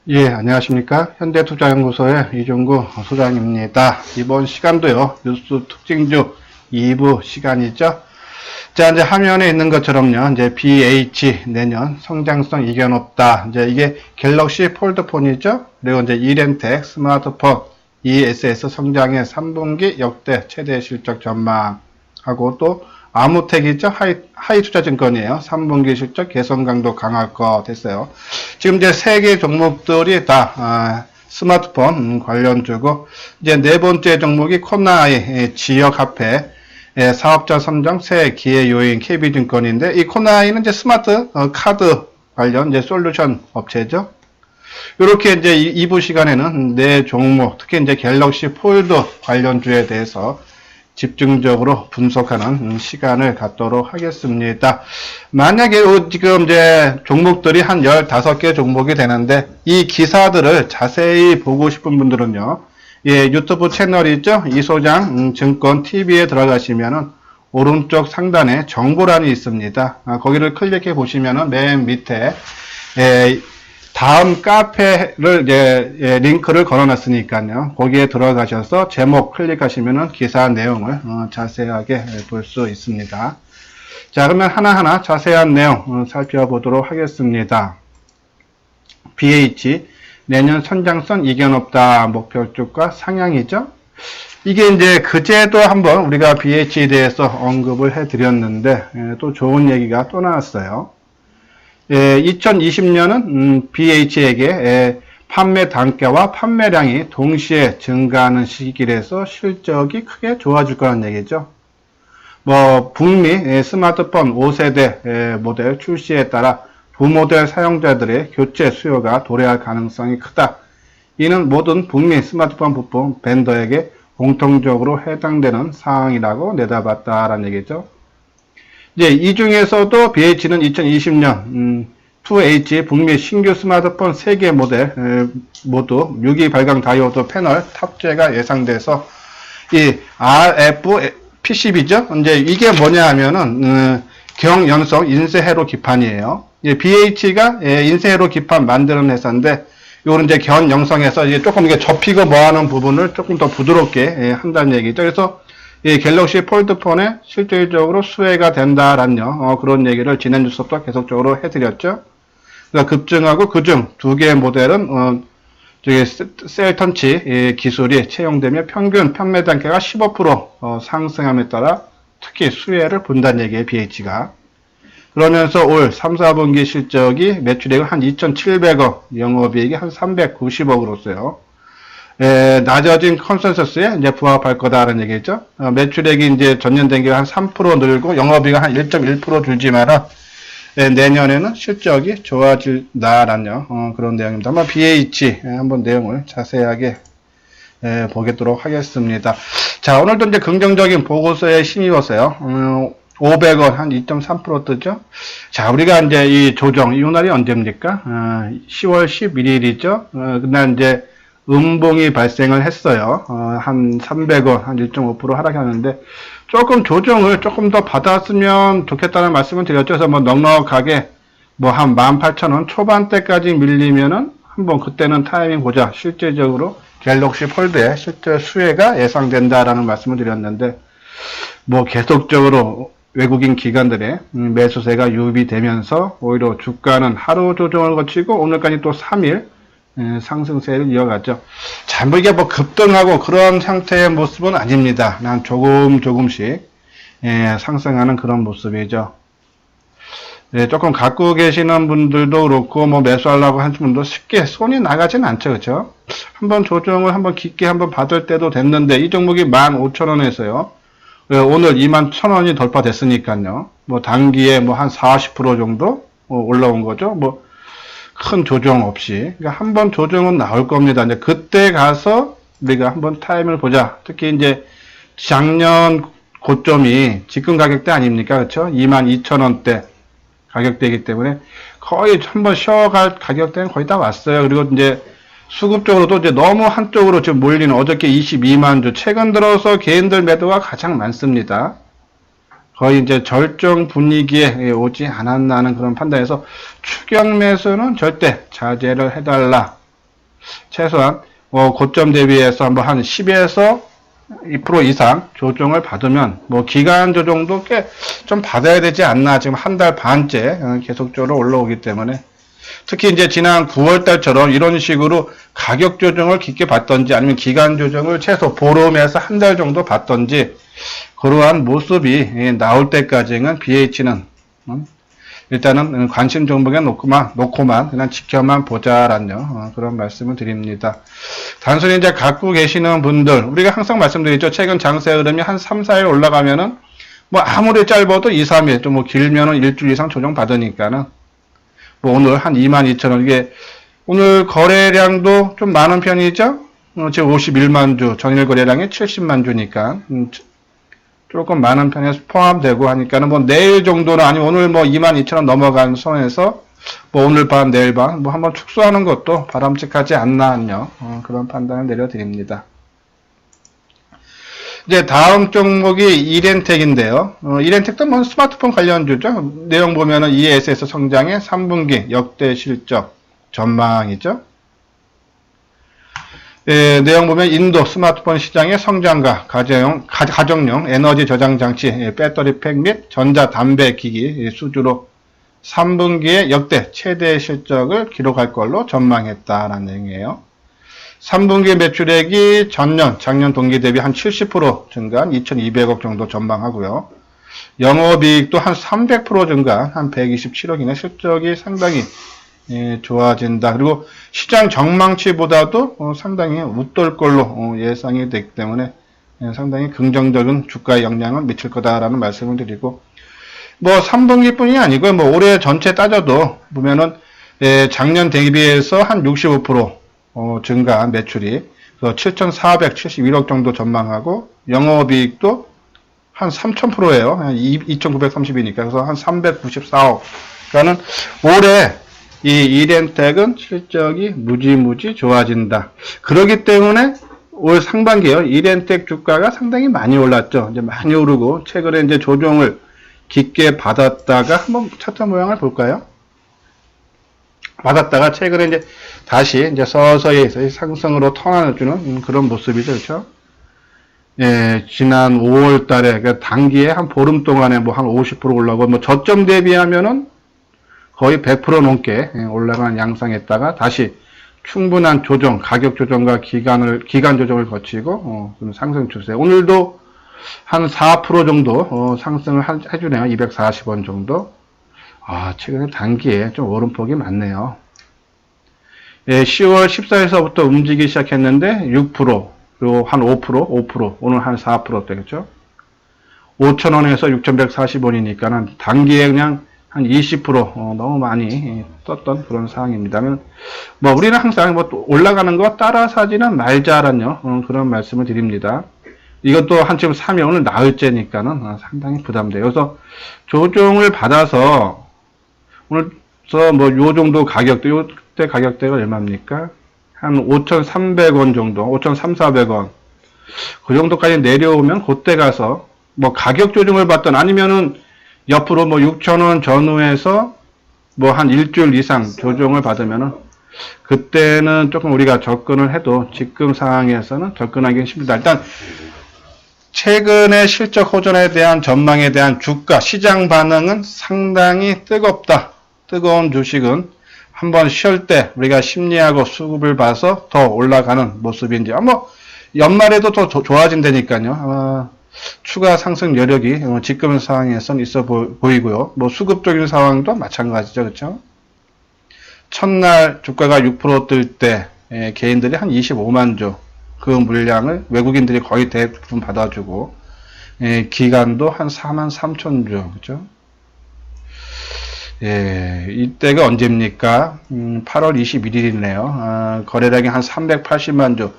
예, 안녕하십니까. 현대투자연구소의 이종구 소장입니다. 이번 시간도요, 뉴스 특징주 2부 시간이죠. 자, 이제 화면에 있는 것처럼요, 이제 BH 내년 성장성 이견 없다. 이제 이게 갤럭시 폴드폰이죠. 그리고 이제 이렌텍 스마트폰 ESS 성장의 3분기 역대 최대 실적 전망하고 또 아무텍이죠. 하이 투자증권이에요. 3분기 실적 개선 강도 강할 거 됐어요. 지금 이제 세 개 종목들이 다 스마트폰 관련주고, 이제 네 번째 종목이 코나이 지역 화폐 사업자 선정 새 기회 요인 KB증권인데, 이 코나이는 이제 스마트 카드 관련 이제 솔루션 업체죠. 이렇게 이제 2부 시간에는 네 종목, 특히 이제 갤럭시 폴드 관련주에 대해서 집중적으로 분석하는 시간을 갖도록 하겠습니다. 만약에 지금 이제 종목들이 한 15개 종목이 되는데, 이 기사들을 자세히 보고 싶은 분들은요, 예, 유튜브 채널이 있죠? 이소장 증권 TV에 들어가시면은 오른쪽 상단에 정보란이 있습니다. 거기를 클릭해 보시면은 맨 밑에 다음 카페를 링크를 걸어놨으니까요. 거기에 들어가셔서 제목 클릭하시면은 기사 내용을 자세하게 볼 수 있습니다. 자, 그러면 하나하나 자세한 내용 살펴보도록 하겠습니다. BH 내년 선장선 이견 없다 목표주가 상향이죠. 이게 이제 그제도 한번 우리가 BH에 대해서 언급을 해드렸는데 또 좋은 얘기가 또 나왔어요. 2020년은 BH에게 판매 단가와 판매량이 동시에 증가하는 시기라서 실적이 크게 좋아질 거라는 얘기죠. 뭐 북미 스마트폰 5세대 모델 출시에 따라 부모델 사용자들의 교체 수요가 도래할 가능성이 크다. 이는 모든 북미 스마트폰 부품 벤더에게 공통적으로 해당되는 사항이라고 내다봤다라는 얘기죠. 이제 이 중에서도 BH는 2020년 2H 북미 신규 스마트폰 3개 모델 모두 6기 발광 다이오드 패널 탑재가 예상돼서 이 RF PCB죠. 이제 이게 뭐냐 하면은 경연성 인쇄회로 기판이에요. BH가 인쇄회로 기판 만드는 회사인데, 이거는 이제 견영성에서 이게 조금 이게 접히고 뭐하는 부분을 조금 더 부드럽게 한다는 얘기죠. 그래서 이 갤럭시 폴드폰에 실질적으로 수혜가 된다라는 그런 얘기를 지난주 수업도 계속적으로 해드렸죠. 그러니까 급증하고 그중 두 개의 모델은 셀 턴치 기술이 채용되며 평균 판매 단가가 15% 상승함에 따라 특히 수혜를 본다는 얘기예요, BH가. 그러면서 올 3, 4분기 실적이 매출액은 한 2,700억, 영업이익이 한 390억으로서요. 낮아진 컨센서스에 이제 부합할 거다라는 얘기죠. 매출액이 이제 전년 대비한 3% 늘고 영업이익은 한 1.1% 줄지만은 내년에는 실적이 좋아진다라는 그런 내용입니다. 한번 BH 한번 내용을 자세하게 보겠도록 하겠습니다. 자, 오늘도 이제 긍정적인 보고서에 힘입어서요. 500원 한 2.3% 뜨죠. 자, 우리가 이제 이 조정, 이 날이 언제입니까? 10월 11일이죠. 그날 이제 음봉이 발생을 했어요. 한 300원, 한 1.5% 하락하는데, 조금 조정을 조금 더 받았으면 좋겠다는 말씀을 드렸죠. 그래서 뭐 넉넉하게 뭐 한 18,000원 초반대까지 밀리면은 한번 그때는 타이밍 보자. 실제적으로 갤럭시 폴드의 실제 수혜가 예상된다라는 말씀을 드렸는데, 뭐 계속적으로 외국인 기관들의 매수세가 유입되면서 오히려 주가는 하루 조정을 거치고 오늘까지 또 3일 상승세를 이어갔죠. 자, 뭐 이게 뭐 급등하고 그런 상태의 모습은 아닙니다. 난 조금씩 상승하는 그런 모습이죠. 조금 갖고 계시는 분들도 그렇고 뭐 매수하려고 하는 분도 쉽게 손이 나가진 않죠, 그렇죠? 한번 조정을 한번 깊게 한번 받을 때도 됐는데 이 종목이 15,000원에서요. 오늘 21,000원이 돌파됐으니까요. 뭐 단기에 뭐 한 40% 정도 올라온 거죠. 뭐 큰 조정 없이. 그러니까 한번 조정은 나올 겁니다. 이제 그때 가서 우리가 한번 타임을 보자. 특히 이제 작년 고점이 지금 가격대 아닙니까? 그렇죠? 22,000원대 가격대이기 때문에 거의 한번 쉬어갈 가격대는 거의 다 왔어요. 그리고 이제 수급적으로도 이제 너무 한쪽으로 지금 몰리는 어저께 22만 주, 최근 들어서 개인들 매도가 가장 많습니다. 거의 이제 절정 분위기에 오지 않았나 하는 그런 판단에서 추격 매수는 절대 자제를 해달라. 최소한 고점 대비해서 한번 한 10에서 2% 이상 조정을 받으면 뭐 기간 조정도 꽤 좀 받아야 되지 않나. 지금 한 달 반째 계속적으로 올라오기 때문에 특히 이제 지난 9월 달처럼 이런 식으로 가격 조정을 깊게 받던지 아니면 기간 조정을 최소 보름에서 한 달 정도 받던지 그러한 모습이 나올 때까지는 BH는 일단은 관심 종목에 놓고만 그냥 지켜만 보자라는 그런 말씀을 드립니다. 단순히 이제 갖고 계시는 분들, 우리가 항상 말씀드리죠. 최근 장세 흐름이 한 3, 4일 올라가면은 뭐 아무리 짧아도 2, 3일, 또 뭐 길면은 일주일 이상 조정 받으니까는 뭐 오늘 한 22,000원, 이게 오늘 거래량도 좀 많은 편이죠. 지금 51만 주, 전일 거래량이 70만 주니까 조금 많은 편에 포함되고 하니까는 뭐 내일 정도는 아니면 오늘 뭐 22,000원 넘어간 선에서 뭐 오늘 밤 내일 밤 뭐 한번 축소하는 것도 바람직하지 않나 하며 그런 판단을 내려드립니다. 이제 다음 종목이 이렌텍인데요. 이렌텍도 뭐 스마트폰 관련주죠. 내용 보면은 ESS 성장의 3분기 역대 실적 전망이죠. 내용 보면 인도 스마트폰 시장의 성장과 가정용 에너지 저장 장치, 배터리 팩 및 전자담배 기기 수주로 3분기에 역대 최대 실적을 기록할 걸로 전망했다라는 내용이에요. 3분기 매출액이 작년 동기 대비 한 70% 증가한 2,200억 정도 전망하고요. 영업이익도 한 300% 증가한 한 127억 이내 실적이 상당히 좋아진다. 그리고 시장 전망치보다도 상당히 웃돌 걸로 예상이 되기 때문에 상당히 긍정적인 주가에 영향을 미칠 거다라는 말씀을 드리고, 뭐 3분기뿐이 아니고 뭐 올해 전체 따져도 보면은 작년 대비해서 한 65% 증가한 매출이 7,471억 정도 전망하고, 영업이익도 한 3,000%예요. 한 2,930이니까 그래서 한 394억. 그러니까는 올해 이 이렌텍은 실적이 무지무지 좋아진다. 그렇기 때문에 올 상반기에요. 이렌텍 주가가 상당히 많이 올랐죠. 이제 많이 오르고 최근에 이제 조정을 깊게 받았다가 한번 차트 모양을 볼까요? 받았다가 최근에 이제 다시 이제 서서히 상승으로 턴해주는 그런 모습이죠. 그렇죠? 예, 지난 5월 달에, 그러니까 단기에 한 보름 동안에 뭐 한 50% 올라가고, 뭐 저점 대비하면은 거의 100% 넘게 올라간 양상했다가 다시 충분한 조정, 가격 조정과 기간 조정을 거치고, 좀 상승 추세. 오늘도 한 4% 정도, 상승을 해주네요. 240원 정도. 최근에 단기에 좀 오름폭이 많네요. 예, 10월 14일서부터 움직이기 시작했는데 6%, 그리고 한 5%, 오늘 한 4% 되겠죠. 5,000원에서 6,140원이니까는 단기에 그냥 한 20% 너무 많이 떴던 그런 상황입니다. 뭐 우리는 항상 뭐 올라가는 거 따라 사지는 말자라는 그런 말씀을 드립니다. 이것도 한쯤 사면 오늘 나흘째니까는 상당히 부담돼요. 그래서 조정을 받아서 오늘서 뭐 요 정도 가격대, 요때 가격대가 얼마입니까? 한 5,300원 정도, 5,300~400원. 그 정도까지 내려오면 그때 가서 뭐 가격 조정을 받던, 아니면은 옆으로 뭐 6,000원 전후에서 뭐 한 일주일 이상 조정을 받으면은 그때는 조금 우리가 접근을 해도 지금 상황에서는 접근하기 힘들다. 일단 최근의 실적 호전에 대한 전망에 대한 주가 시장 반응은 상당히 뜨겁다. 뜨거운 주식은 한번 쉴 때 우리가 심리하고 수급을 봐서 더 올라가는 모습인지, 뭐 연말에도 더 좋아진다니까요. 추가 상승 여력이 지금 상황에선 있어 보이고요. 뭐 수급적인 상황도 마찬가지죠. 그렇죠? 첫날 주가가 6% 뜰 때 개인들이 한 25만 주 그 물량을 외국인들이 거의 대부분 받아주고, 기간도 한 43,000주. 그렇죠? 예, 이때가 언제입니까? 8월 21일이네요. 거래량이 한 380만 주.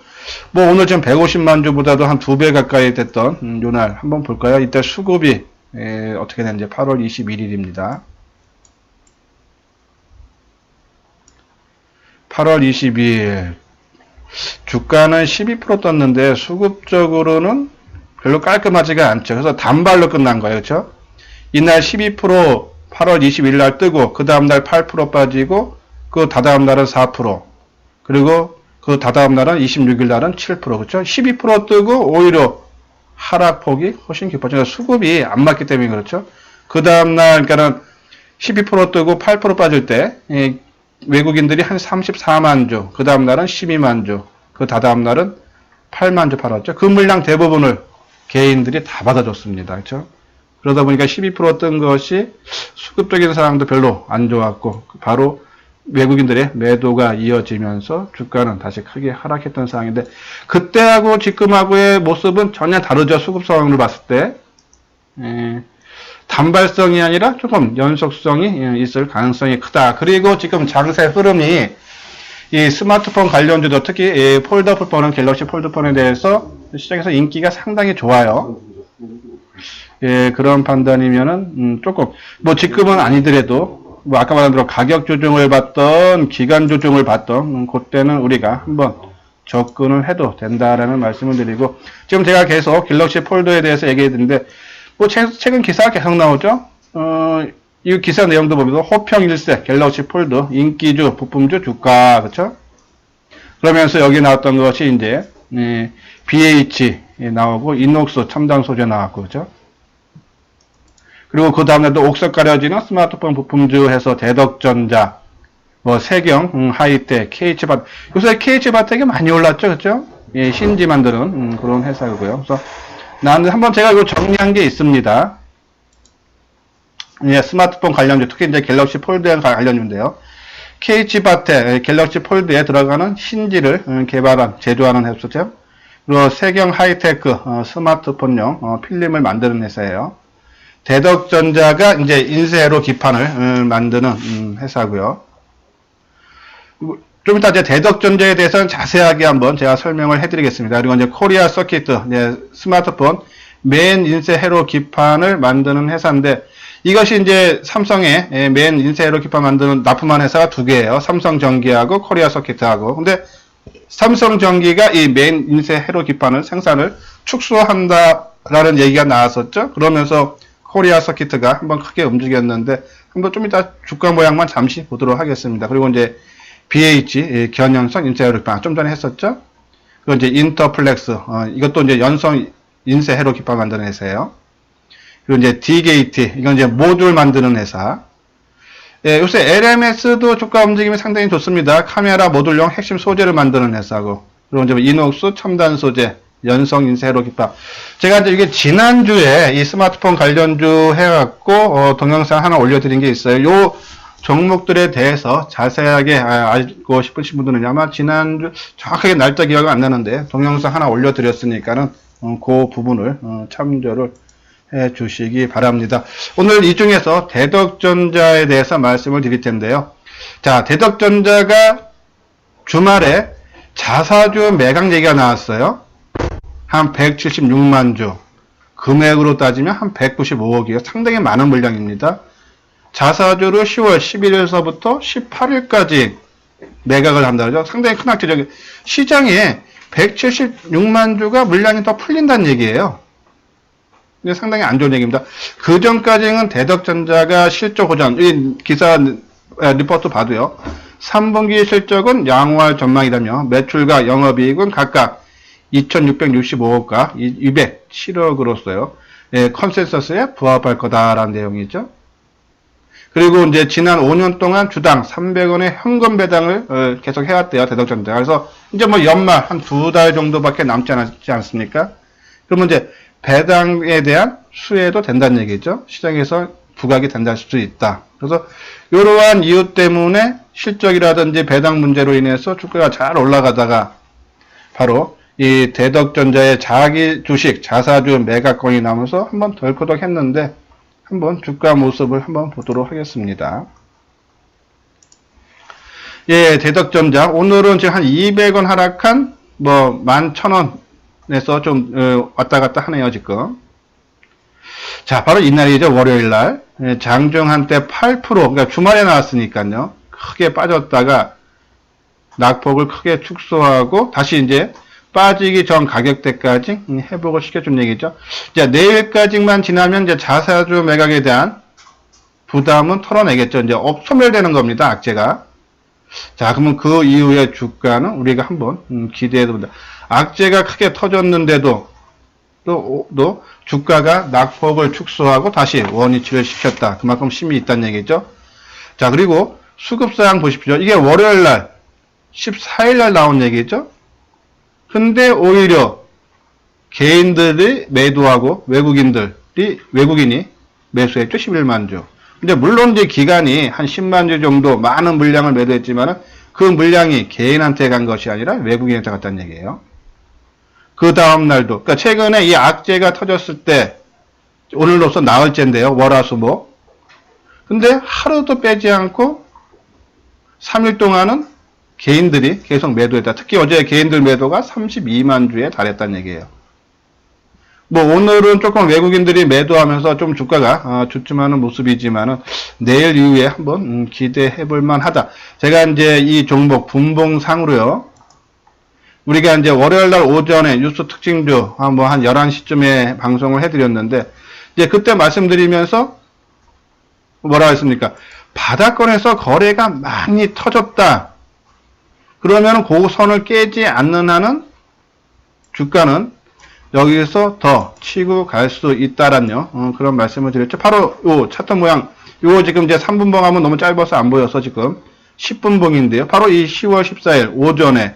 뭐 오늘 지금 150만 주보다도 한 2배 가까이 됐던 요날 한번 볼까요? 이때 수급이 어떻게 되는지. 8월 21일입니다. 8월 22일 주가는 12% 떴는데 수급적으로는 별로 깔끔하지가 않죠. 그래서 단발로 끝난 거예요. 그렇죠? 이날 12% 8월 20일 날 뜨고 그 다음 날 8% 빠지고 그 다다음 날은 4%, 그리고 그 다다음 날은 26일 날은 7%, 그렇죠? 12% 뜨고 오히려 하락폭이 훨씬 깊어져요. 수급이 안 맞기 때문에 그렇죠. 그 다음 날 그러니까는 12% 뜨고 8% 빠질 때 외국인들이 한 34만 주, 그 다음 날은 12만 주, 그 다다음 날은 8만 주 팔았죠. 그 물량 대부분을 개인들이 다 받아줬습니다. 그렇죠? 그러다 보니까 12%뜬 것이 수급적인 상황도 별로 안 좋았고 바로 외국인들의 매도가 이어지면서 주가는 다시 크게 하락했던 상황인데 그때하고 지금하고의 모습은 전혀 다르죠. 수급 상황을 봤을 때 단발성이 아니라 조금 연속성이 있을 가능성이 크다. 그리고 지금 장세 흐름이 이 스마트폰 관련주도 특히 폴더폰은 갤럭시 폴드폰에 대해서 시장에서 인기가 상당히 좋아요. 예, 그런 판단이면은 조금 뭐 지금은 아니더라도 뭐 아까 말한 대로 가격 조정을 받던 기간 조정을 받던 그때는 우리가 한번 접근을 해도 된다라는 말씀을 드리고 지금 제가 계속 갤럭시 폴더에 대해서 얘기해 드리는데 뭐 최근 기사가 계속 나오죠. 이 기사 내용도 보면서 호평 일세 갤럭시 폴드 인기주 부품주 주가 그렇죠? 그러면서 여기 나왔던 것이 이제 BH 나오고 이녹스 첨단 소재 나왔고 그렇죠? 그리고 그 다음에도 옥석 가려지는 스마트폰 부품주 해서 대덕전자, 뭐 세경, 하이텍, KH바텍. 요새 KH바텍이 많이 올랐죠, 그렇죠? 예, 힌지 만드는 그런 회사고요. 그래서 나는 한번 제가 이거 정리한 게 있습니다. 예, 스마트폰 관련주, 특히 이제 갤럭시 폴드에 관련주인데요. KH바텍, 갤럭시 폴드에 들어가는 힌지를 개발한, 제조하는 회사죠. 그리고 세경 하이테크, 스마트폰용 필름을 만드는 회사예요. 대덕전자가 이제 인쇄로 기판을 만드는 회사고요. 좀 이따 이제 대덕전자에 대해서는 자세하게 한번 제가 설명을 해드리겠습니다. 그리고 이제 코리아 서키트, 스마트폰 맨 인쇄 회로 기판을 만드는 회사인데 이것이 이제 삼성의 맨 인쇄 회로 기판 만드는 납품한 회사가 두 개예요. 삼성전기하고 코리아 서키트하고. 근데 삼성전기가 이 맨 인쇄 회로 기판을 생산을 축소한다라는 얘기가 나왔었죠. 그러면서 코리아 서키트가 한번 크게 움직였는데 한번 좀 이따 주가 모양만 잠시 보도록 하겠습니다. 그리고 이제 BH 견연성 인쇄 회로 기판 좀 전에 했었죠. 그리고 이제 인터플렉스 이것도 이제 연성 인쇄 회로 기판 만드는 회사예요. 그리고 이제 D게이트 이건 이제 모듈 만드는 회사. 예, 요새 LMS도 주가 움직임이 상당히 좋습니다. 카메라 모듈용 핵심 소재를 만드는 회사고 그리고 이제 이녹스 첨단 소재 연성 인쇄 회로 기판. 제가 이제 이게 지난주에 이 스마트폰 관련주 해갖고 동영상 하나 올려드린 게 있어요. 요 종목들에 대해서 자세하게 알고 싶으신 분들은 아마 지난주 정확하게 날짜 기억이 안 나는데 동영상 하나 올려드렸으니까는 그 부분을 참조를 해 주시기 바랍니다. 오늘 이 중에서 대덕전자에 대해서 말씀을 드릴 텐데요. 자, 대덕전자가 주말에 자사주 매각 얘기가 나왔어요. 한 176만 주. 금액으로 따지면 한 195억이에요. 상당히 많은 물량입니다. 자사주를 10월 11일서부터 18일까지 매각을 한다죠. 상당히 큰 악재죠. 시장에 176만 주가 물량이 더 풀린다는 얘기예요. 근데 상당히 안 좋은 얘기입니다. 그 전까지는 대덕전자가 실적 호전, 이 기사 리포트 봐도요. 3분기 실적은 양호할 전망이라며 매출과 영업이익은 각각 2,665억과 207억으로서요. 예, 컨센서스에 부합할 거다라는 내용이죠. 그리고 이제 지난 5년 동안 주당 300원의 현금 배당을 계속 해왔대요. 대덕전자. 그래서 이제 뭐 연말 한 2달 정도밖에 남지 않습니까? 그러면 이제 배당에 대한 수혜도 된다는 얘기죠. 시장에서 부각이 된다 할 수 있다. 그래서 이러한 이유 때문에 실적이라든지 배당 문제로 인해서 주가가 잘 올라가다가 바로 이 대덕전자의 자기 주식 자사주 매각권이 나오면서 한번 덜커덕 했는데 한번 주가 모습을 한번 보도록 하겠습니다. 예, 대덕전자 오늘은 지금 한 200원 하락한 뭐 11,000원에서 좀 왔다 갔다 하네요 지금. 자, 바로 이날이죠. 월요일날 장중 한때 8% 그러니까 주말에 나왔으니까요. 크게 빠졌다가 낙폭을 크게 축소하고 다시 이제 빠지기 전 가격대까지 회복을 시켜준 얘기죠. 자, 내일까지만 지나면 이제 자사주 매각에 대한 부담은 털어내겠죠. 이제 소멸되는 겁니다. 악재가. 자, 그러면 그 이후에 주가는 우리가 한번 기대해 봅니다. 악재가 크게 터졌는데도 또 주가가 낙폭을 축소하고 다시 원위치를 시켰다. 그만큼 힘이 있다는 얘기죠. 자, 그리고 수급사항 보십시오. 이게 월요일 날 14일 날 나온 얘기죠. 근데 오히려 개인들이 매도하고 외국인이 매수했죠. 11만 주. 근데 물론 이제 기간이 한 10만 주 정도 많은 물량을 매도했지만 그 물량이 개인한테 간 것이 아니라 외국인한테 갔다는 얘기예요. 그 다음 날도, 그러니까 최근에 이 악재가 터졌을 때 오늘로서 나흘째인데요. 월화수목. 근데 하루도 빼지 않고 3일 동안은 개인들이 계속 매도했다. 특히 어제 개인들 매도가 32만 주에 달했다는 얘기예요. 뭐 오늘은 조금 외국인들이 매도하면서 좀 주가가 주춤하는 모습이지만은 내일 이후에 한번 기대해 볼 만하다. 제가 이제 이 종목 분봉상으로요. 우리가 이제 월요일 날 오전에 뉴스 특징주 한 11시쯤에 방송을 해드렸는데 이제 그때 말씀드리면서 뭐라 했습니까? 바닥권에서 거래가 많이 터졌다. 그러면 그 선을 깨지 않는 한은 주가는 여기서 더 치고 갈 수 있다라는 그런 말씀을 드렸죠. 바로 요 차트 모양, 요 지금 이제 3분봉 하면 너무 짧아서 안 보여서 지금 10분봉인데요. 바로 이 10월 14일 오전에,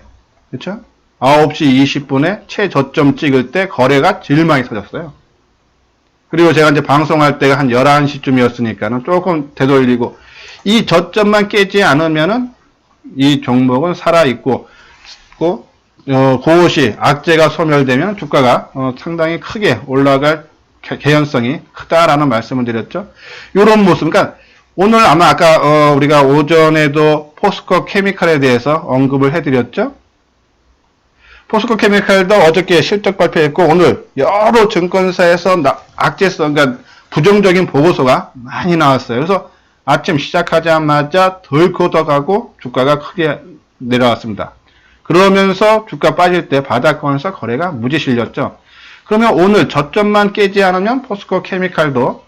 그렇죠? 9시 20분에 최저점 찍을 때 거래가 제일 많이 터졌어요. 그리고 제가 이제 방송할 때가 한 11시쯤이었으니까는 조금 되돌리고, 이 저점만 깨지 않으면은 이 종목은 살아있고, 그것이 악재가 소멸되면 주가가 상당히 크게 올라갈 개연성이 크다라는 말씀을 드렸죠. 이런 모습, 그러니까 오늘 아마 아까 우리가 오전에도 포스코 케미칼에 대해서 언급을 해드렸죠. 포스코 케미칼도 어저께 실적 발표했고 오늘 여러 증권사에서 악재성, 그러니까 부정적인 보고서가 많이 나왔어요. 그래서 아침 시작하자마자 덜컥 가고 주가가 크게 내려왔습니다. 그러면서 주가 빠질 때 바닥권에서 거래가 무지 실렸죠. 그러면 오늘 저점만 깨지 않으면 포스코 케미칼도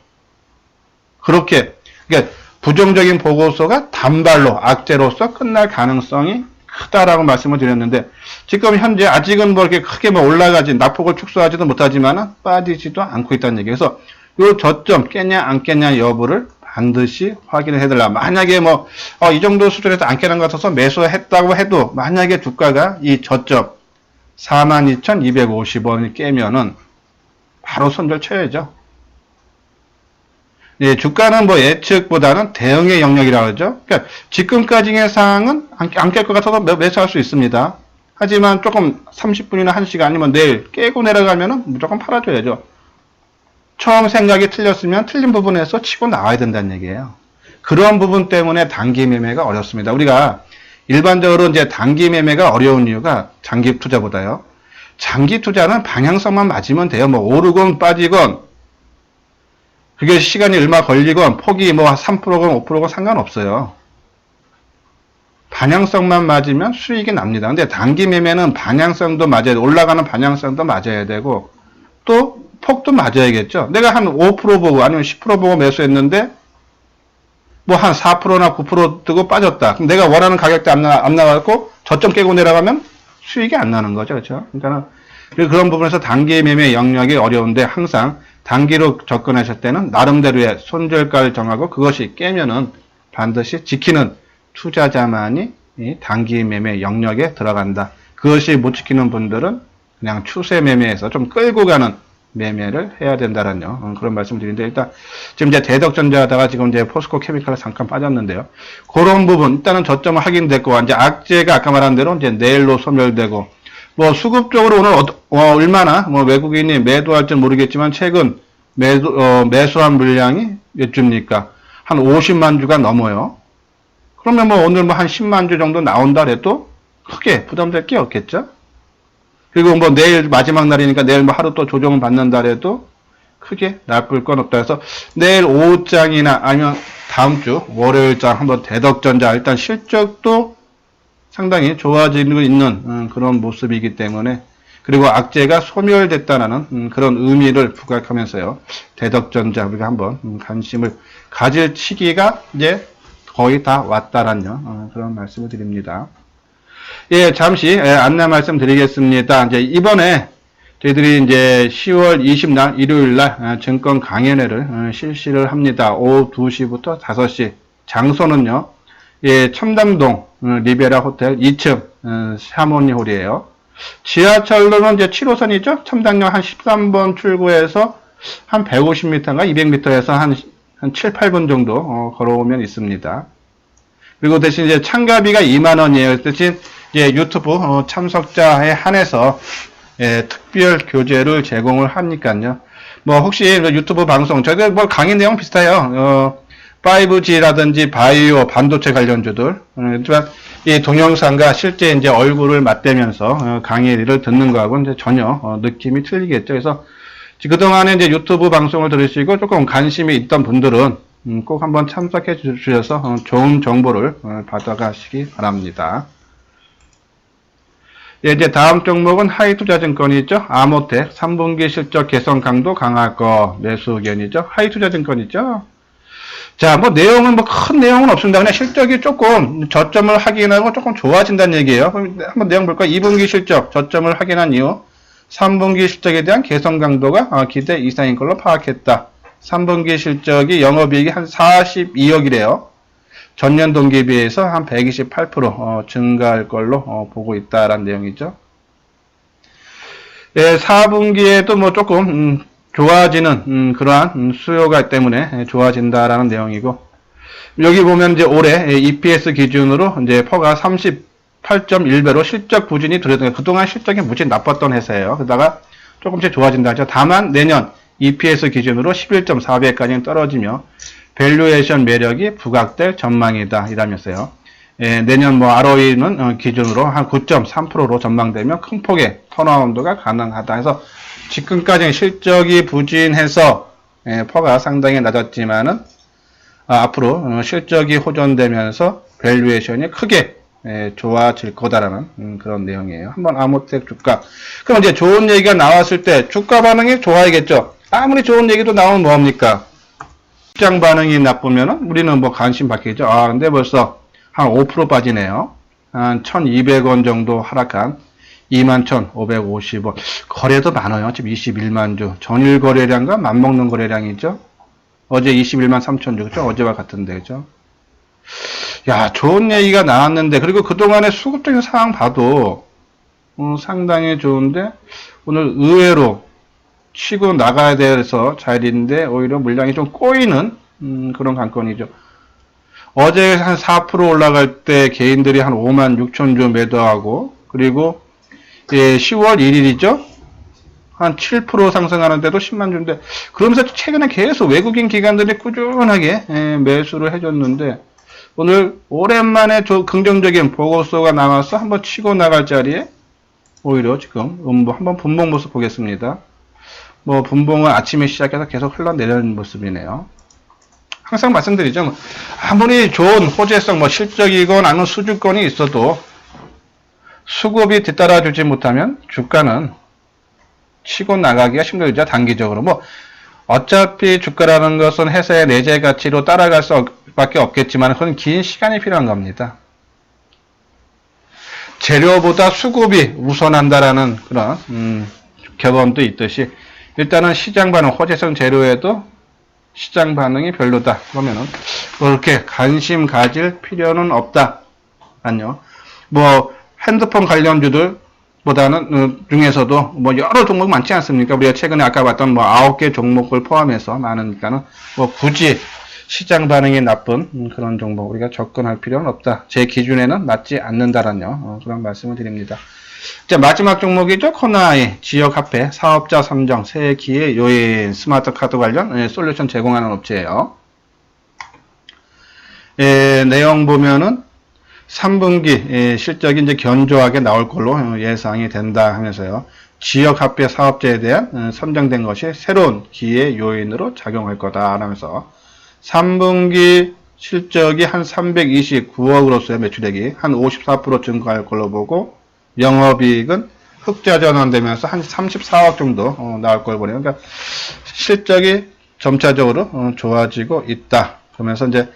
그렇게, 그러니까 부정적인 보고서가 단발로 악재로서 끝날 가능성이 크다라고 말씀을 드렸는데, 지금 현재 아직은 뭐 이렇게 크게 뭐 올라가지, 낙폭을 축소하지도 못하지만 빠지지도 않고 있다는 얘기예요. 그래서 요 저점 깼냐 안 깼냐 여부를 반드시 확인을 해달라. 만약에 뭐 이 정도 수준에서 안 깨는 것 같아서 매수했다고 해도 만약에 주가가 이 저점 42,250원을 깨면은 바로 손절 쳐야죠. 예, 주가는 뭐 예측보다는 대응의 영역이라고 하죠. 그러니까 지금까지의 상황은 안 깰 것 같아서 매수할 수 있습니다. 하지만 조금 30분이나 1시간 아니면 내일 깨고 내려가면은 무조건 팔아줘야죠. 처음 생각이 틀렸으면 틀린 부분에서 치고 나와야 된다는 얘기예요. 그런 부분 때문에 단기 매매가 어렵습니다. 우리가 일반적으로 이제 단기 매매가 어려운 이유가 장기 투자보다요. 장기 투자는 방향성만 맞으면 돼요. 뭐 오르건 빠지건 그게 시간이 얼마 걸리건 폭이 뭐 3%건 5%건 상관없어요. 방향성만 맞으면 수익이 납니다. 근데 단기 매매는 방향성도 맞아야 돼. 올라가는 방향성도 맞아야 되고 또 폭도 맞아야겠죠. 내가 한 5% 보고 아니면 10% 보고 매수했는데 뭐 한 4%나 9% 뜨고 빠졌다. 그럼 내가 원하는 가격대 안 나가고 저점 깨고 내려가면 수익이 안 나는 거죠. 그렇죠? 그러니까 그런 부분에서 단기 매매 영역이 어려운데 항상 단기로 접근하실 때는 나름대로의 손절가를 정하고 그것이 깨면은 반드시 지키는 투자자만이 이 단기 매매 영역에 들어간다. 그것이 못 지키는 분들은 그냥 추세 매매에서 좀 끌고 가는 매매를 해야 된다라는 그런 말씀 드리는데, 일단 지금 이제 대덕전자 하다가 지금 이제 포스코 케미칼에 잠깐 빠졌는데요. 그런 부분 일단은 저점은 확인됐고 이제 악재가 아까 말한 대로 이제 내일로 소멸되고, 뭐 수급적으로 오늘 얼마나 뭐 외국인이 매도할지 모르겠지만 최근 매수한 물량이 몇 주입니까? 한 50만 주가 넘어요. 그러면 뭐 오늘 뭐 한 10만 주 정도 나온다 해도 크게 부담될 게 없겠죠? 그리고 뭐 내일 마지막 날이니까 내일 뭐 하루 또 조정을 받는다 해도 크게 나쁠 건 없다 해서 내일 오후장이나 아니면 다음 주 월요일장 한번 대덕전자 일단 실적도 상당히 좋아지고 있는 그런 모습이기 때문에, 그리고 악재가 소멸됐다는 그런 의미를 부각하면서요. 대덕전자 우리가 한번 관심을 가질 시기가 이제 거의 다 왔다라는 그런 말씀을 드립니다. 예, 잠시 안내 말씀 드리겠습니다. 이제 이번에 저희들이 이제 10월 20일 일요일 날 증권 강연회를 실시를 합니다. 오후 2시부터 5시. 장소는요, 예, 첨담동 리베라 호텔 2층 샤모니 홀이에요. 지하철로는 이제 7호선이죠. 첨담역 한 13번 출구에서 한 150m인가 200m에서 한 7, 8분 정도 걸어오면 있습니다. 그리고 대신 이제 참가비가 2만원이에요. 대신 이제 유튜브 참석자에 한해서 예, 특별 교재를 제공을 하니까요. 뭐 혹시 유튜브 방송 저희가 뭐 강의 내용 비슷해요. 5G라든지 바이오 반도체 관련주들 이 동영상과 실제 이제 얼굴을 맞대면서 강의를 듣는 거하고는 이제 전혀 느낌이 틀리겠죠. 그래서 그동안에 이제 유튜브 방송을 들으시고 조금 관심이 있던 분들은 꼭 한번 참석해 주셔서 좋은 정보를 받아가시기 바랍니다. 예, 이제 다음 종목은 하이투자증권이죠. 아모텍 3분기 실적 개선 강도 강할 거 매수 의견이죠. 하이투자증권이죠. 자, 뭐 내용은 뭐 큰 내용은 없습니다. 그냥 실적이 조금 저점을 확인하고 조금 좋아진다는 얘기예요. 그럼 한번 내용 볼까요? 2분기 실적 저점을 확인한 이후 3분기 실적에 대한 개선 강도가 기대 이상인 걸로 파악했다. 3분기 실적이 영업이익이 한 42억이래요. 전년 동기에 비해서 한 128% 증가할 걸로 보고 있다라는 내용이죠. 예, 4분기에도 뭐 조금 좋아지는 그러한 수요가 때문에 좋아진다라는 내용이고, 여기 보면 이제 올해 EPS 기준으로 이제 퍼가 38.1배로 실적 부진이 두려워요. 그동안 실적이 무지 나빴던 회사예요. 그러다가 조금씩 좋아진다 하죠. 다만 내년 EPS 기준으로 11.4배까지는 떨어지며 밸류에이션 매력이 부각될 전망이다 이라면서요. 예, 내년 뭐 ROE는 기준으로 한 9.3%로 전망되며 큰 폭의 턴어라운드가 가능하다 해서 지금까지는 실적이 부진해서 퍼가 상당히 낮았지만은 앞으로 실적이 호전되면서 밸류에이션이 크게 좋아질 거다라는 그런 내용이에요. 한번 아모텍 주가. 그럼 이제 좋은 얘기가 나왔을 때 주가 반응이 좋아야겠죠. 아무리 좋은 얘기도 나오면 뭐합니까? 시장 반응이 나쁘면은 우리는 뭐 관심 받겠죠. 아, 근데 벌써 한 5% 빠지네요. 한 1,200원 정도 하락한 21,550원. 거래도 많아요. 지금 21만 주. 전일 거래량과 맞먹는 거래량이죠. 어제 21만 3천 주. 그죠? 어제와 같은데, 그죠? 야, 좋은 얘기가 나왔는데, 그리고 그동안의 수급적인 상황 봐도, 상당히 좋은데, 오늘 의외로 치고 나가야 돼서 자리인데, 오히려 물량이 좀 꼬이는, 그런 관건이죠. 어제 한 4% 올라갈 때 개인들이 한 5만 6천 주 매도하고, 그리고, 예, 10월 1일이죠? 한 7% 상승하는데도 10만 주인데, 그러면서 최근에 계속 외국인 기관들이 꾸준하게 매수를 해줬는데, 오늘 오랜만에 긍정적인 보고서가 나와서 한번 치고 나갈 자리에 오히려 지금 한번 분봉 모습 보겠습니다. 뭐 분봉은 아침에 시작해서 계속 흘러내리는 모습이네요. 항상 말씀드리죠. 아무리 좋은 호재성, 뭐 실적이건 아니면 수주권이 있어도 수급이 뒤따라주지 못하면 주가는 치고 나가기가 힘들죠. 단기적으로. 뭐 어차피 주가라는 것은 회사의 내재 가치로 따라갈 수밖에 없겠지만 그건 긴 시간이 필요한 겁니다. 재료보다 수급이 우선한다라는 그런 격언도 있듯이 일단은 시장 반응, 호재성 재료에도 시장 반응이 별로다. 그러면은 그렇게 관심 가질 필요는 없다. 아니요. 뭐 핸드폰 관련주들 보다는 중에서도 뭐 여러 종목 많지 않습니까? 우리가 최근에 아까 봤던 뭐 9개 종목을 포함해서 많으니까는 뭐 굳이 시장 반응이 나쁜 그런 종목 우리가 접근할 필요는 없다. 제 기준에는 맞지 않는다라는 그런 말씀을 드립니다. 자, 마지막 종목이죠. 코나이 지역화폐 사업자 선정 세기의 요인 스마트 카드 관련 솔루션 제공하는 업체예요. 내용 보면은 3분기 실적이 이제 견조하게 나올 걸로 예상이 된다 하면서요. 지역화폐 사업자에 대한 선정된 것이 새로운 기회 요인으로 작용할 거다 하면서 3분기 실적이 한 329억으로서의 매출액이 한 54% 증가할 걸로 보고 영업이익은 흑자 전환되면서 한 34억 정도 나올 걸 보네요. 그러니까 실적이 점차적으로 좋아지고 있다. 그러면서 이제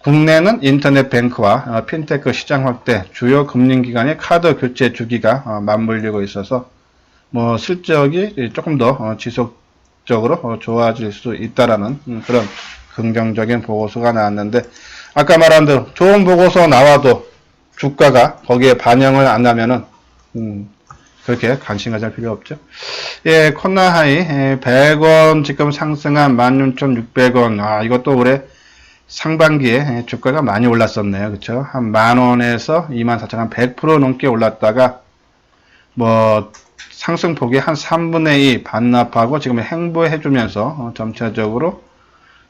국내는 인터넷 뱅크와 핀테크 시장 확대, 주요 금융기관의 카드 교체 주기가 맞물리고 있어서 뭐 실적이 조금 더 지속적으로 좋아질 수 있다라는 그런 긍정적인 보고서가 나왔는데, 아까 말한 대로 좋은 보고서 나와도 주가가 거기에 반영을 안 하면은 그렇게 관심 가질 필요 없죠. 예, 콘나하이 100원 지금 상승한 16,600원. 아, 이것도 올해 상반기에 주가가 많이 올랐었네요. 그쵸? 한 10,000원에서 24,000원, 한 100% 넘게 올랐다가 뭐 상승폭이 한 3분의 2 반납하고 지금 행보해주면서 점차적으로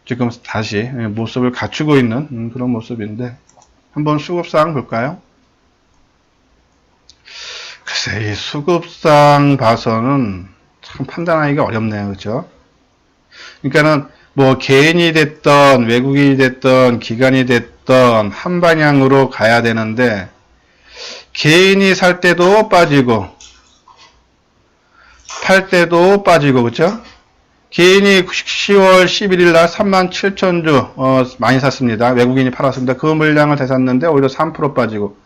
지금 다시 모습을 갖추고 있는 그런 모습인데, 한번 수급상 볼까요? 글쎄, 이 수급상 봐서는 참 판단하기가 어렵네요. 그죠? 그러니까는 뭐 개인이 됐던 외국인이 됐던 기관이 됐던 한 방향으로 가야 되는데, 개인이 살 때도 빠지고 팔 때도 빠지고, 그쵸? 개인이 10월 11일 날 37,000주 많이 샀습니다. 외국인이 팔았습니다. 그 물량을 되샀는데 오히려 3% 빠지고,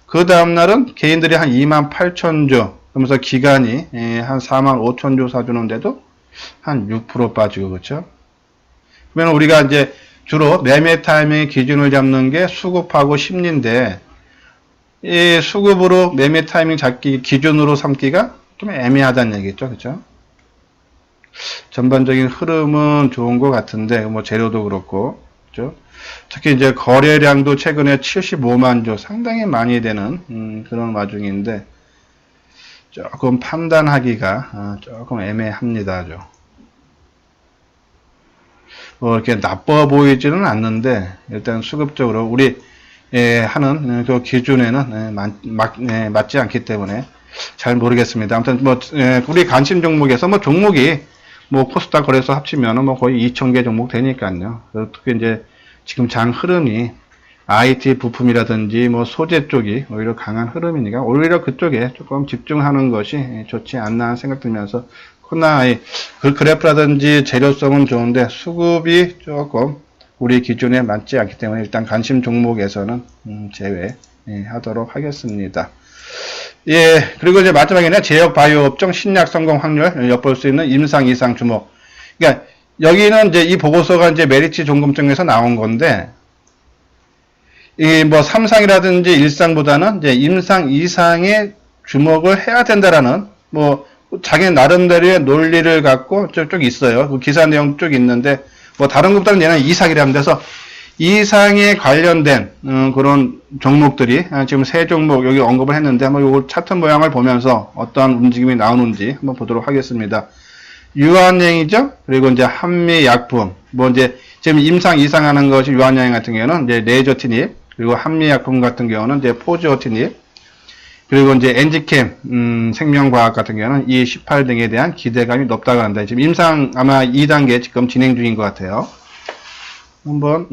그 다음날은 개인들이 한 28,000주, 그러면서 기관이 한 45,000주 사주는데도 한 6% 빠지고, 그렇죠? 그러면 우리가 이제 주로 매매 타이밍의 기준을 잡는 게 수급하고 심리인데, 이 수급으로 매매 타이밍 잡기 기준으로 삼기가 좀 애매하다는 얘기죠, 그렇죠? 전반적인 흐름은 좋은 것 같은데, 뭐 재료도 그렇고, 그렇죠? 특히 이제 거래량도 최근에 75만 주, 상당히 많이 되는 그런 와중인데 조금 판단하기가 조금 애매합니다. 뭐 이렇게 나빠 보이지는 않는데, 일단 수급적으로 우리 하는 그 기준에는 맞지 않기 때문에 잘 모르겠습니다. 아무튼 뭐 우리 관심 종목에서 뭐 종목이 뭐 코스닥 거래소 합치면은 뭐 거의 2,000개 종목 되니까요. 특히 이제 지금 장 흐름이 IT 부품이라든지 뭐 소재 쪽이 오히려 강한 흐름이니까 오히려 그쪽에 조금 집중하는 것이 좋지 않나 생각 들면서, 코나이 그 그래프라든지 재료성은 좋은데 수급이 조금 우리 기준에 맞지 않기 때문에 일단 관심 종목에서는 제외하도록 하겠습니다. 예, 그리고 이제 마지막에는 제약 바이오 업종 신약 성공 확률 엿볼 수 있는 임상 이상 주목. 그러니까 여기는 이제 이 보고서가 이제 메리츠 종금증에서 나온 건데, 이 뭐 3상이라든지 1상보다는 이제 임상 이상에 주목을 해야 된다라는 뭐 자기 나름대로의 논리를 갖고 쭉 있어요. 그 기사 내용 쭉 있는데, 뭐 다른 것보다는 얘는 이상이라는 데서 이상에 관련된 그런 종목들이 지금 세 종목 여기 언급을 했는데, 한번 요 차트 모양을 보면서 어떤 움직임이 나오는지 한번 보도록 하겠습니다. 유한양이죠. 그리고 이제 한미약품, 뭐 이제 지금 임상 이상 하는 것이 유한양 같은 경우는 이제 레이저티닙, 그리고 한미약품 같은 경우는 이제 포즈오티닙, 그리고 이제 엔지캠 생명과학 같은 경우는 E18 등에 대한 기대감이 높다고 한다. 지금 임상 아마 2단계 지금 진행 중인 것 같아요. 한번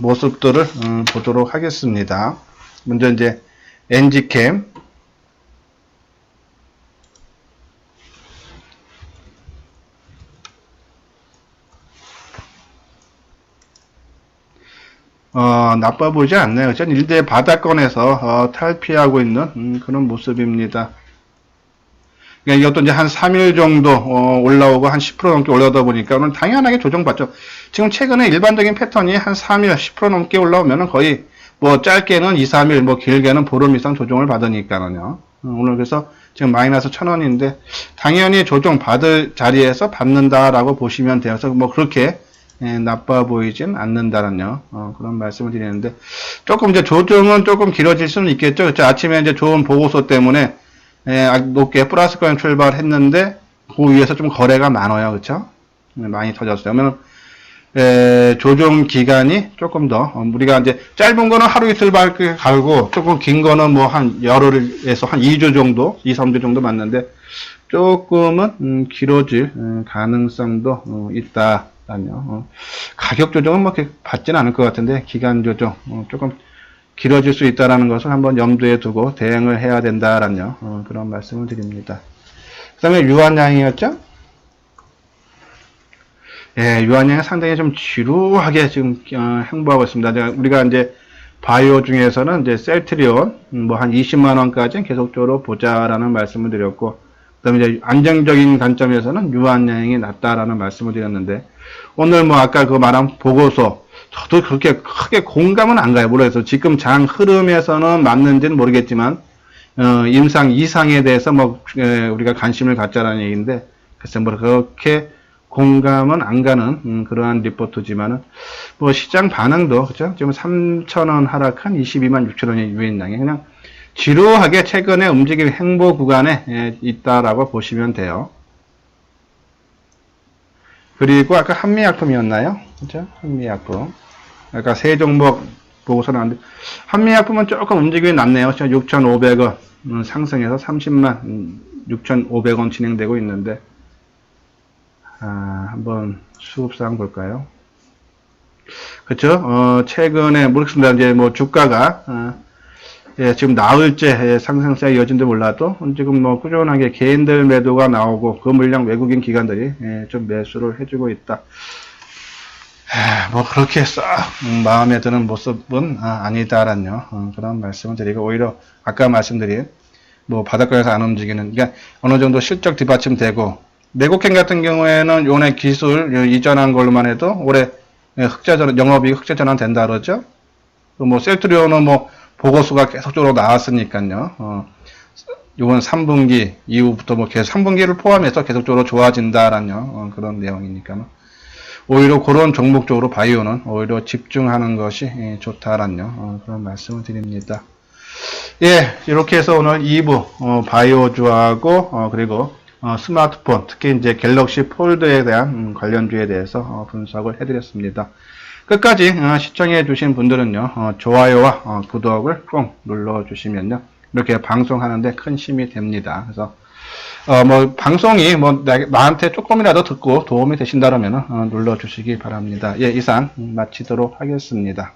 모습들을 보도록 하겠습니다. 먼저 이제 엔지캠, 나빠 보이지 않네요. 전 일대 바닥권에서 탈피하고 있는 그런 모습입니다. 그러니까 이것도 이제 한 3일 정도 올라오고 한 10% 넘게 올라오다 보니까 오늘 당연하게 조정받죠. 지금 최근에 일반적인 패턴이 한 3일 10% 넘게 올라오면은 거의 뭐 짧게는 2, 3일, 뭐 길게는 보름 이상 조정을 받으니까는요. 오늘 그래서 지금 마이너스 1,000원인데 당연히 조정 받을 자리에서 받는다라고 보시면 되어서 뭐 그렇게 나빠 보이진 않는다는요. 그런 말씀을 드리는데, 조금 이제 조정은 조금 길어질 수는 있겠죠. 그렇죠? 아침에 이제 좋은 보고서 때문에 높게 플러스권 출발했는데 그 위에서 좀 거래가 많아요. 그렇죠? 많이 터졌어요. 그러면 조정 기간이 조금 더 우리가 이제 짧은 거는 하루 이틀 가고 조금 긴 거는 뭐 한 열흘에서 한 2주 정도, 2, 3주 정도 맞는데 조금은 길어질 가능성도 있다라뇨. 가격 조정은 뭐 그렇게 받지는 않을 것 같은데 기간 조정 조금 길어질 수 있다는 것을 한번 염두에 두고 대응을 해야 된다라는 그런 말씀을 드립니다. 그 다음에 유한양이었죠? 예, 유한양이 상당히 좀 지루하게 지금 행보하고 있습니다. 우리가 이제 바이오 중에서는 이제 셀트리온 뭐 한 20만 원까지 계속적으로 보자라는 말씀을 드렸고, 그다음에 이제 안정적인 관점에서는 유한양이 낫다라는 말씀을 드렸는데, 오늘 뭐 아까 그 말한 보고서 저도 그렇게 크게 공감은 안 가요. 모르겠어요. 지금 장 흐름에서는 맞는지는 모르겠지만 임상 이상에 대해서 뭐 우리가 관심을 갖자라는 얘기인데, 글쎄 뭐 그렇게 공감은 안 가는 그러한 리포트지만은 뭐 시장 반응도 그죠? 지금 3,000원 하락한 22만 6천원의 유인량이 그냥 지루하게 최근에 움직임 행보 구간에 있다라고 보시면 돼요. 그리고 아까 한미약품이었나요? 그죠? 한미약품. 아까 세 종목 보고서 나왔는데 한미약품은 조금 움직임이 낮네요. 6,500원 상승해서 30만 6,500원 진행되고 있는데, 한번 수급상 볼까요? 그쵸? 최근에, 모르겠습니다. 이제 뭐 주가가, 예, 지금 나흘째 상승세가 이어진데 몰라도, 지금 뭐 꾸준하게 개인들 매도가 나오고, 그 물량 외국인 기관들이 좀 매수를 해주고 있다. 뭐 그렇게 썩 마음에 드는 모습은 아니다라는 그런 말씀을 드리고, 오히려 아까 말씀드린 뭐 바닷가에서 안 움직이는, 그러니까 어느 정도 실적 뒷받침되고, 내곡행 같은 경우에는 요번에 기술 이전한 걸로만 해도 올해 흑자전 영업이익 흑자 전환 된다 그러죠. 또 뭐 셀트리온은 뭐 보고서가 계속적으로 나왔으니까요. 요번 3분기 이후부터 뭐 계속 3분기를 포함해서 계속적으로 좋아진다라는 그런 내용이니까 오히려 그런 종목 쪽으로 바이오는 오히려 집중하는 것이 좋다라는 그런 말씀을 드립니다. 예, 이렇게 해서 오늘 2부 바이오주하고 그리고 스마트폰, 특히 이제 갤럭시 폴드에 대한 관련주에 대해서 분석을 해드렸습니다. 끝까지 시청해주신 분들은요, 좋아요와 구독을 꼭 눌러주시면요, 이렇게 방송하는데 큰 힘이 됩니다. 그래서 뭐 방송이 뭐 나한테 조금이라도 듣고 도움이 되신다면 눌러주시기 바랍니다. 예, 이상 마치도록 하겠습니다.